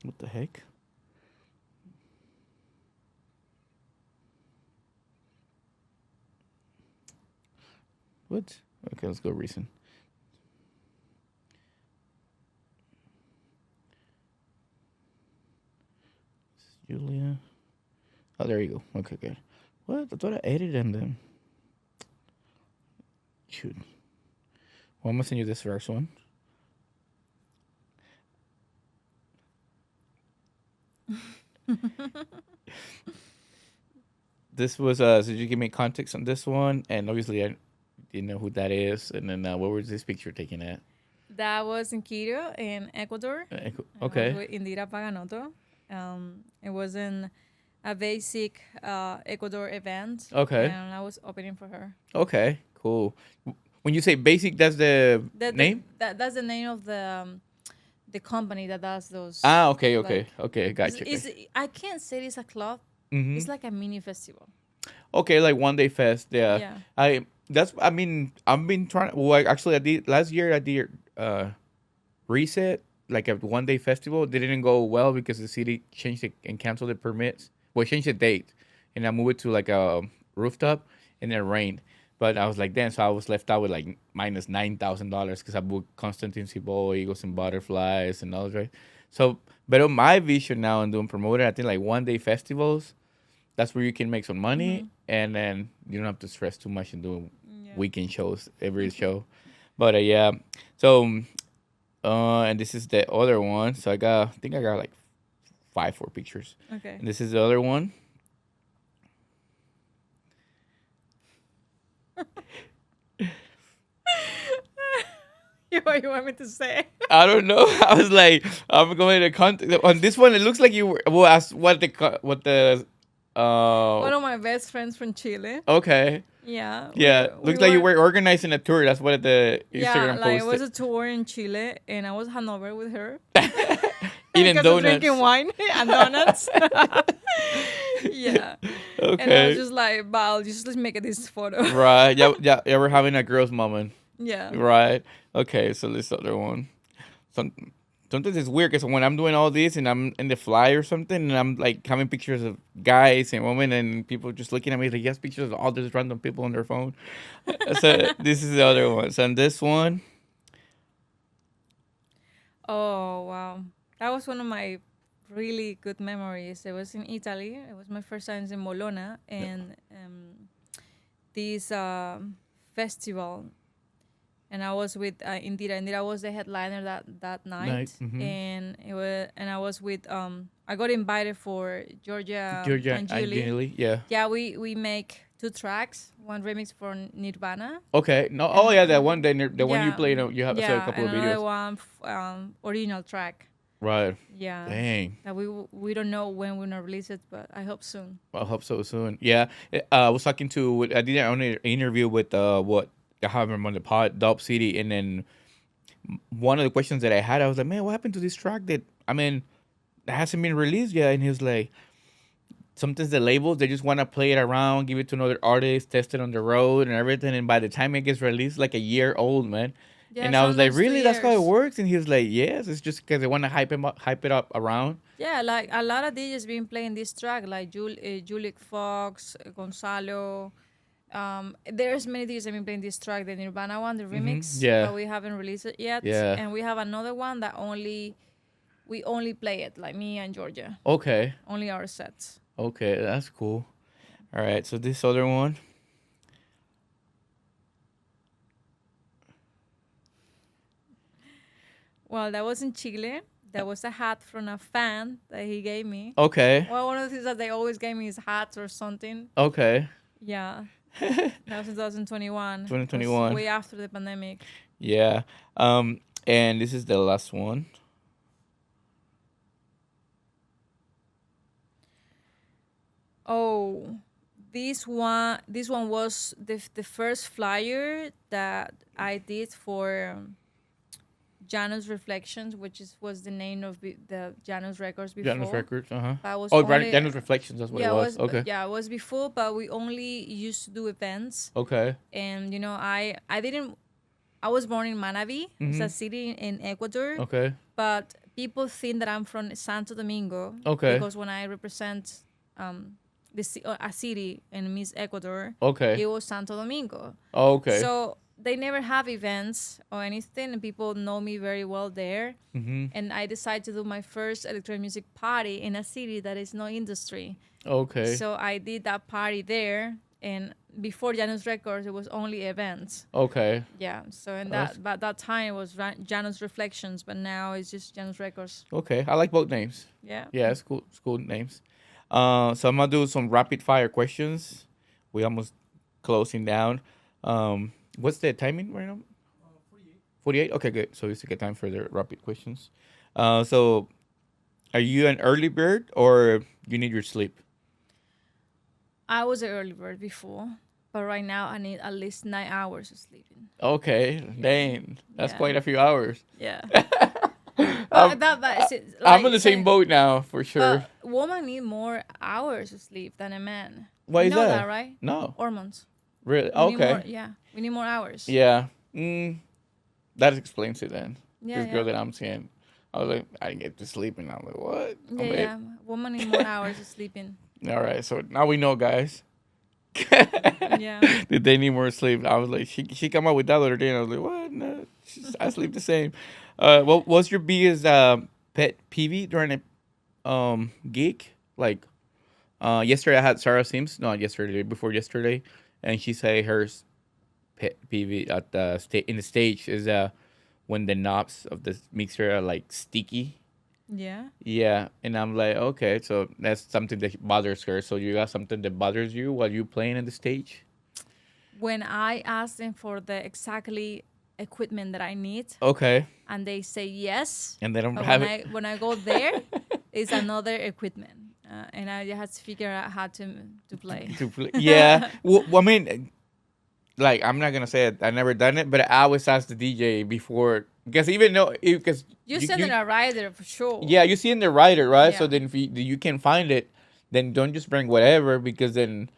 What the heck? What? Okay, let's go recent. Julia. Oh, there you go. Okay, good. What? I thought I edited them. Shoot. Well, I'm gonna send you this first one. This was so you give me context on this one, and obviously I didn't know who that is. And then what was this picture taken at? That was in Quito in Ecuador. Okay. With Indira Paganotto. It was in a basic Ecuador event. Okay. And I was opening for her. Okay, cool. When you say basic, that's the name? That's the name of the company that does those. Ah, okay. Like, Okay, gotcha. Okay. I can't say it's a club. Mm-hmm. It's like a mini festival. Okay, like one day fest. Yeah. Yeah. I've been trying. Well, actually, I did last year. I did reset like a 1 day festival. They didn't go well because the city changed it and canceled the permits. Well, changed the date, and I moved it to like a rooftop, and it rained. But I was like, damn, so I was left out with like minus $9,000 because I booked Constantine Cibolo, Eagles and Butterflies, and all right. So, but on my vision now and doing promoting, I think like 1 day festivals, that's where you can make some money, and then you don't have to stress too much in doing weekend shows every show. But yeah, so and this is the other one. So I think I got like 4 pictures. Okay. And this is the other one. what you want me to say. I don't know. I was like, I'm going to contact on this one. It looks like you were. Well, ask what the. One of my best friends from Chile. Okay. Yeah. Yeah. Looks like you were organizing a tour. That's what the Instagram like posted. it was a tour in Chile, and I was Hanover with her. Eating donuts. Drinking wine and donuts. Yeah. Okay. And I was just like, Val, let's make this photo. Right. Yeah. Yeah. We're having a girls' moment. Yeah. Right. Okay. So this other one. Sometimes it's weird because when I'm doing all this and I'm in the fly or something and I'm like having pictures of guys and women and people just looking at me like, yes, pictures of all these random people on their phone. So this is the other one. So on this one. Oh, wow. That was one of my really good memories. It was in Italy. It was my first time in Bologna. And this festival. And I was with Indira. Indira was the headliner that night. Mm-hmm. And I was with I got invited for Georgia and Julie. Yeah. Yeah, we make 2 tracks, one remix for Nirvana. Okay. No. Oh yeah, that one. One you played. You have a couple of videos. Another one original track. Right. Yeah. Dang. That we don't know when we're gonna release it, but I hope soon. I hope so soon. Yeah. I was talking to. I did an interview with what. I have him on the pod, Dope City, and then one of the questions that I had, I was like, man, what happened to this track that hasn't been released yet? And he was like, sometimes the labels, they just want to play it around, give it to another artist, test it on the road and everything, and by the time it gets released, like a year old, man. Yeah, and I was like, really? That's how it works? And he was like, yes, it's just because they want to hype it up around. Yeah, like a lot of DJs been playing this track, like Juliet Fox, Gonzalo. There's many DJs that have been playing this track, the Nirvana one, the remix. Yeah. But we haven't released it yet. Yeah. And we have another one that we only play it, like me and Georgia. Okay. Only our sets. Okay, that's cool. All right, so this other one. Well, that was in Chile. That was a hat from a fan that he gave me. Okay. Well, one of the things that they always gave me is hats or something. Okay. Yeah. That was in 2021. 2021. Way after the pandemic. Yeah. And this is the last one. Oh, this one was the first flyer that I did for JANUS Reflections, which was the name of the JANUS Records before. JANUS Records, JANUS Reflections, that's what it was. Okay. Yeah, it was before, but we only used to do events. Okay. And, I was born in Manabí. Mm-hmm. It's a city in Ecuador. Okay. But people think that I'm from Santo Domingo. Okay. Because when I represent a city in Miss Ecuador, okay, it was Santo Domingo. Okay. So they never have events or anything, and people know me very well there. Mm-hmm. And I decided to do my first electronic music party in a city that is no industry. Okay. So I did that party there, and before JANUS Records, it was only events. Okay. Yeah. So that time it was JANUS Reflections, but now it's just JANUS Records. Okay, I like both names. Yeah. Yeah, it's cool. It's cool names. So I'm gonna do some rapid fire questions. We almost closing down. What's the timing right now? 48. 48? Okay, good. So it's a good time for the rapid questions. So are you an early bird or you need your sleep? I was an early bird before, but right now I need at least 9 hours of sleeping. Okay, dang. That's quite a few hours. Yeah. I'm in the same boat now, for sure. Women need more hours of sleep than a man. Why is that? You know that, right? No. Hormones. Really? Okay. We need more hours. Yeah. That explains it then. Yeah, this girl that I'm seeing, I was like, I didn't get to sleep, and I'm like, what? Yeah. Women need more hours of sleeping. All right, so now we know, guys. Yeah. Did they need more sleep? I was like, she come up with that other day, and I was like, what? No, I sleep the same. What was your biggest pet peeve during a gig? Like, yesterday I had Sarah Sims. Not yesterday, before yesterday, and she said her pet peeve at the in the stage is when the knobs of the mixer are like sticky. Yeah. Yeah, and I'm like, okay, so that's something that bothers her. So you got something that bothers you while you playing on the stage? When I asked them for the exactly equipment that I need, Okay. and they say yes. And they don't But have it. when I go there, it's another equipment, and I just have to figure out how to play. Yeah. Well, I mean, like, I'm not gonna say it, I never done it, but I always ask the DJ before, because even though because You send it a rider for sure. yeah, you see in the rider, right? So Yeah. then if you can find it, then don't just bring whatever, because then,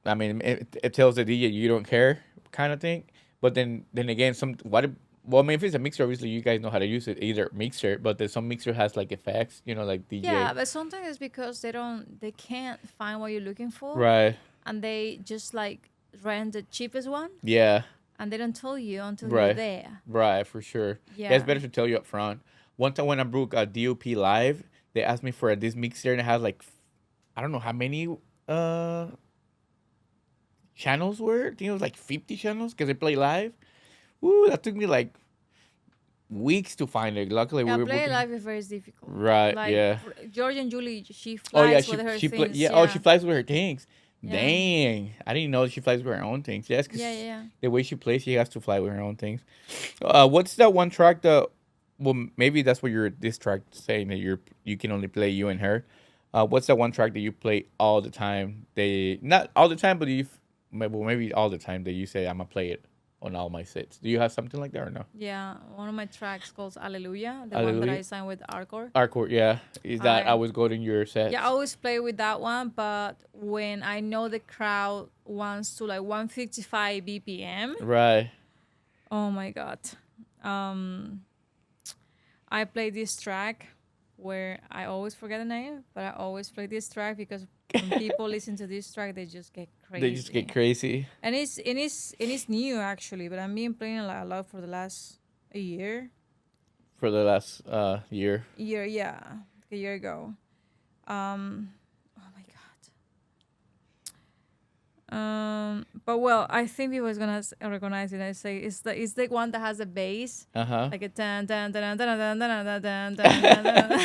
I mean, it tells the DJ you don't care, kind of thing. But then again, well, I mean, if it's a mixer, obviously you guys know how to use it, either mixer, but then some mixer has like effects, like DJ. Yeah, but sometimes it's because they can't find what you're looking for, Right. and they just like rent the cheapest one, Yeah. and they don't tell you until Right. you're there. Right, for sure. Yeah, it's better to tell you up front. One time when I broke a DOP live, they asked me for this mixer, and it has like, I don't know how many channels were. I think it was like 50 channels because they play live. Ooh, that took me like weeks to find it. Luckily, Yeah, we were play booking. live is very difficult. Right, Like, yeah. George and Julie, she Oh yeah, flies with her she things. yeah. Oh, she flies with her things. Yeah. Dang, I didn't know she flies with her own things. Yes, 'cause Yeah. the way she plays, she has to fly with her own things. What's that one track that? Well, maybe that's what you're this track saying that you can only play you and her. What's that one track that you play all the time? They not all the time, but maybe all the time that you say I'm gonna play it on all my sets. Do you have something like that or no? Yeah, one of my tracks called Alleluia, the one that Hallelujah. I signed with Arcor. Hardcore, yeah. Is that always go in your sets? Yeah, I always play with that one, but when I know the crowd wants to like 155 BPM, Right. oh my god. I play this track where I always forget the name, but I always play this track because when people listen to this track, they just get crazy. They just get crazy. And it's new actually, but I've been playing a lot for the last a year. For the last year. Yeah, a year ago. Oh my god. But well, I think people is gonna recognize it. I say it's the one that has a bass, like a dun dun dun dun dun dun dun dun dun dun.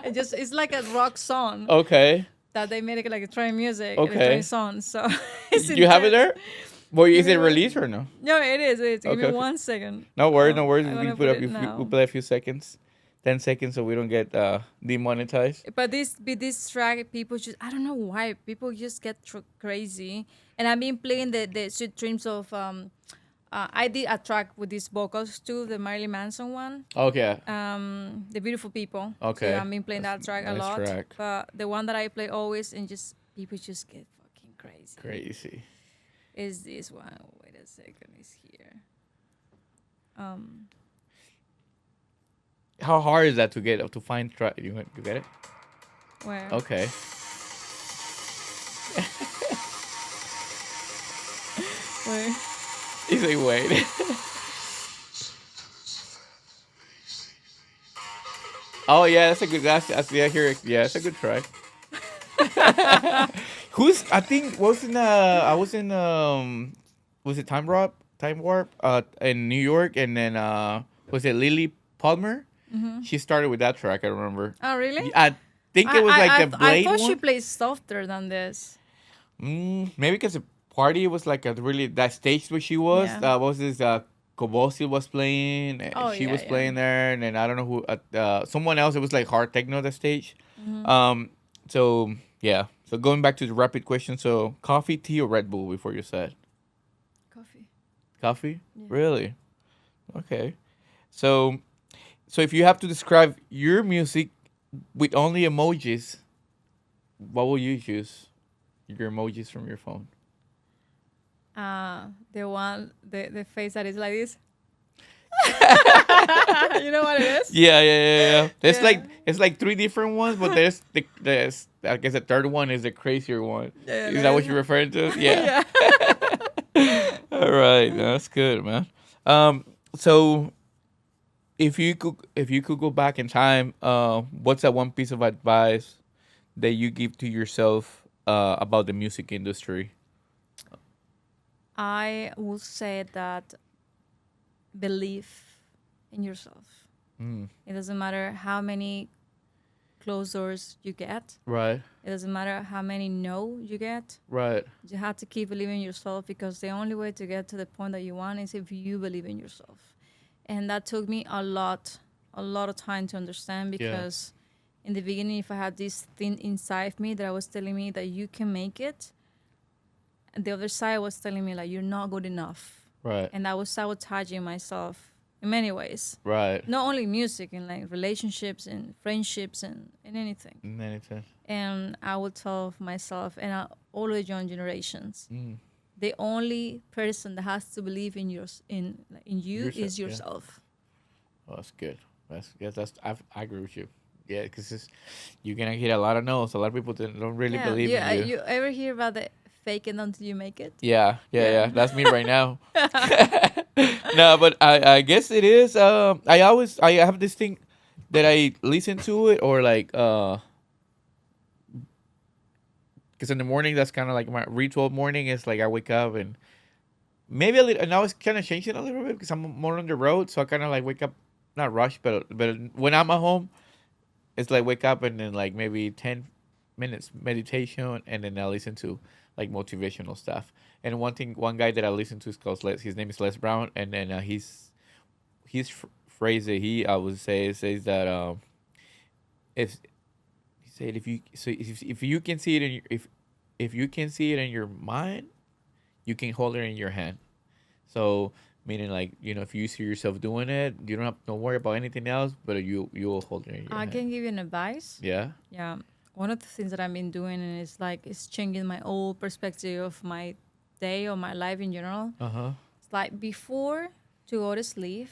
It's like a rock song. Okay. That they made it like a train music, Okay. electronic song. So it's You have it intense. there? Well, is it released or no? No, it is. Give me Okay. 1 second. No worries, no I'm worries. We gonna put up. it now. We play a few seconds, 10 seconds, so we don't get demonetized. But this track, people just, I don't know why people just get crazy. And I've been playing the Sweet Dreams of I did a track with these vocals too, the Marilyn Manson one. Okay. The Beautiful People. Okay. So I've been playing that track a nice lot. track. But the one that I play always and just people just get fucking crazy. Crazy. Is this one? Wait a second, it's here. How hard is that to get to find track? You get it? Where? Okay. Where? He's like, wait. Oh yeah, that's a good. That's yeah. Here, yeah, it's a good track. I think wasn't I was in was it Time Warp in New York, and then was it Lily Palmer? Mm-hmm. She started with that track. I remember. Oh really? I think it was like the Blade I thought one. she plays softer than this. Maybe because the party was like a really that stage where she was. Yeah. What was this? Kobosi was playing. And Oh, she yeah, was yeah. playing there, and then I don't know who. Someone else. It was like hard techno that stage. Mm-hmm. So yeah. So going back to the rapid question. So coffee, tea, or Red Bull before your set? Coffee. Coffee. Yeah. Really? Okay. So if you have to describe your music with only emojis, what will you choose? Your emojis from your phone. The one, the face that is like this. You know what it is? Yeah. It's Yeah. it's like three different ones, but there's I guess the third one is the crazier one. Yeah, Is that what you're referring to? Yeah. Yeah. All right, that's good, man. So if you could go back in time, what's that one piece of advice that you give to yourself about the music industry? I would say that believe in yourself. It doesn't matter how many closed doors you get. Right. It doesn't matter how many no you get. Right. You have to keep believing in yourself, because the only way to get to the point that you want is if you believe in yourself. And that took me a lot of time to understand, because in the beginning, if I had this thing inside of me that I was telling me that you can make it, and the other side was telling me like, you're not good enough. Right. And I was sabotaging myself in many ways. Right. Not only music, in like relationships and friendships and anything. Anything. And I would tell myself, and all the young generations, the only person that has to believe in you is yourself. Oh, that's good. I agree with you. Yeah, because you're gonna get a lot of no's. A lot of people don't really believe in you. You ever hear about the fake it until you make it? Yeah. That's me right now. No, but I guess it is. I have this thing that I listen to it, or like because in the morning, that's kind of like my ritual morning. Is like I wake up and maybe a little, and now it's kind of changing a little bit because I'm more on the road, so I kind of like wake up, not rush, but when I'm at home, it's like wake up and then like maybe 10 minutes meditation, and then I listen to like motivational stuff. And one guy that I listen to is called his name is Les Brown, and then his phrase that I would say says that if he said if you can see it in if you can see it in your mind, you can hold it in your hand. So meaning like, if you see yourself doing it, you don't worry about anything else, but you will hold it in your hand. I can give you an advice. Yeah. Yeah. One of the things that I've been doing, and it's changing my whole perspective of my day or my life in general. It's like before to go to sleep,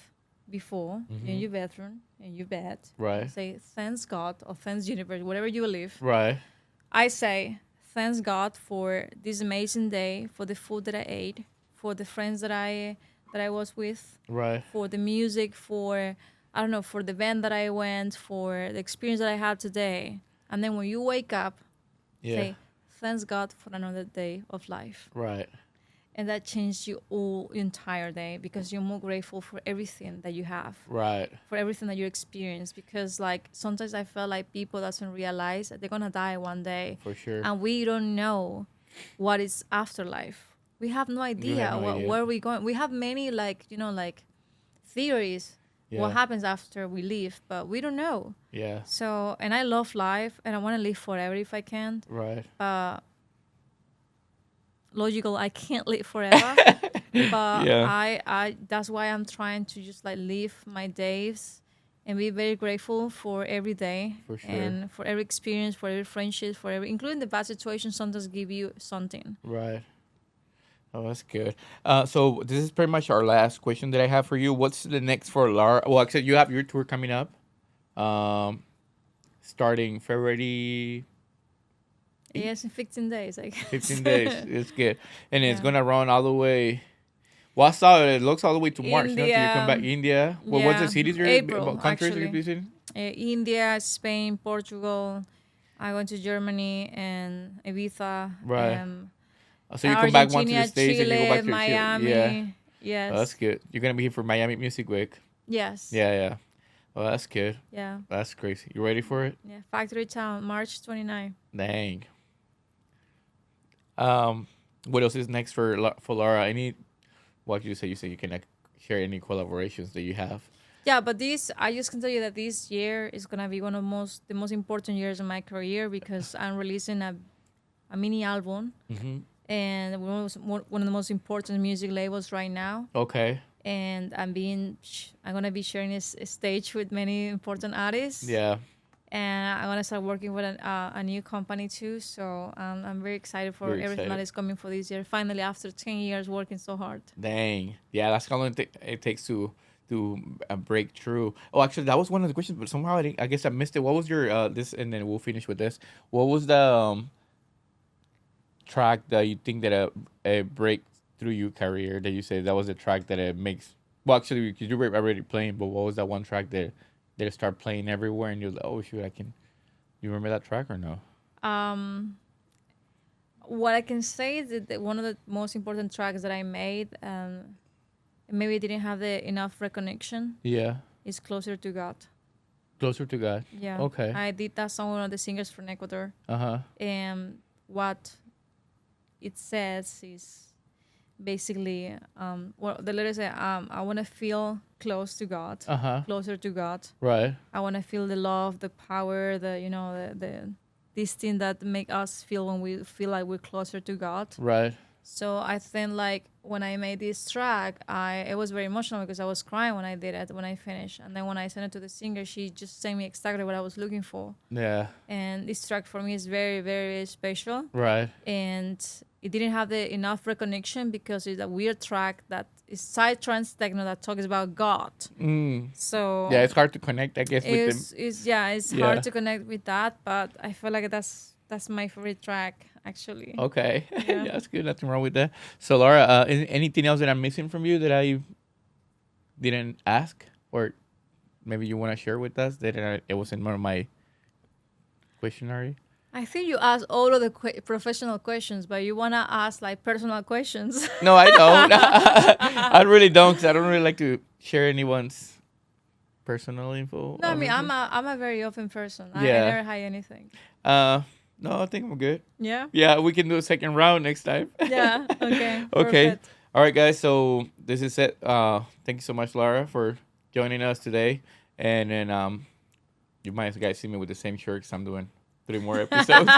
in your bedroom, in your bed, right, say thanks God or thanks universe, whatever you believe. Right. I say thanks God for this amazing day, for the food that I ate, for the friends that I was with, right, for the music, for for the band that I went, for the experience that I had today. And then when you wake up, say thanks God for another day of life. Right. And that changed you all entire day, because you're more grateful for everything that you have. Right. For everything that you experience. Because like sometimes I feel like people doesn't realize that they're gonna die one day. For sure. And we don't know what is afterlife. We have no idea where we're going. We have many like theories what happens after we leave, but we don't know. Yeah. So, and I love life, and I want to live forever if I can. Right. Logical, I can't live forever. But yeah. I that's why I'm trying to just like live my days and be very grateful for every day. For sure. And for every experience, for every friendship, including the bad situations sometimes give you something. Right. Oh, that's good. So this is pretty much our last question that I have for you. What's the next for Lara? Well, actually, you have your tour coming up, starting February. Yes, in 15 days, I guess. 15 days. It's good. And it's going to run all the way. Well, I saw it. It looks all the way to March. India. You come back. India. Well, what's the cities you're April, countries actually. you're visiting? India, Spain, Portugal. I went to Germany and Ibiza. Right. So you come back once to the States, Chile, and you go back to Miami. Yeah. Yes. Oh, that's good. You're going to be here for Miami Music Week. Yes. Yeah. Well, that's good. Yeah. That's crazy. You ready for it? Yeah. Factory Town, March 29. Dang. What else is next for Lara? What did you say? You say you can share any collaborations that you have. Yeah, but I just can tell you that this year is gonna be one of the most important years in my career, because I'm releasing a mini album, and one of the most important music labels right now. Okay. And I'm gonna be sharing a stage with many important artists. Yeah. And I'm gonna start working with a new company too. So I'm very excited for everything that is coming for this year. Finally, after 10 years working so hard. Dang. Yeah, that's how long it takes to break through. Oh, actually, that was one of the questions, but somehow I guess I missed it. What was your this? And then we'll finish with this. What was the track that you think that a break through your career that you say that was the track that it makes? Well, actually, because you were already playing, but what was that one track that they start playing everywhere, and you're like, oh shoot, you remember that track or no? What I can say is that one of the most important tracks that I made, maybe didn't have enough recognition. Yeah. Is Closer to God. Closer to God. Yeah. Okay. I did that song with one of the singers from Ecuador. Uh-huh. And what it says is basically, well, the lyrics say, I want to feel close to God, Uh-huh. closer to God. Right. I want to feel the love, the power, the these things that make us feel when we feel like we're closer to God. Right. So I think like when I made this track, it was very emotional because I was crying when I did it, when I finished. And then when I sent it to the singer, she just sent me exactly what I was looking for. Yeah. And this track for me is very, very special. Right. And it didn't have the enough recognition because it's a weird track that is psytrance techno that talks about God. So Yeah, it's hard to connect, I guess, with them. it's hard to connect with that, but I feel like that's my favorite track actually. Okay. Yeah. Yeah, that's good. Nothing wrong with that. So, Laura, anything else that I'm missing from you that I didn't ask, or maybe you want to share with us that it wasn't one of my questionnaire? I think you asked all of the professional questions, but you wanna ask like personal questions. No, I don't. I really don't, because I don't really like to share anyone's personal info. No, I mean obviously. I'm a very open person. I Yeah. never hide anything. No, I think I'm good. Yeah. Yeah, we can do a second round next time. Yeah. Okay. Okay. Perfect. All right, guys. So this is it. Thank you so much, Lara, for joining us today. And then you might guys see me with the same shirt because I'm doing 3 more episodes.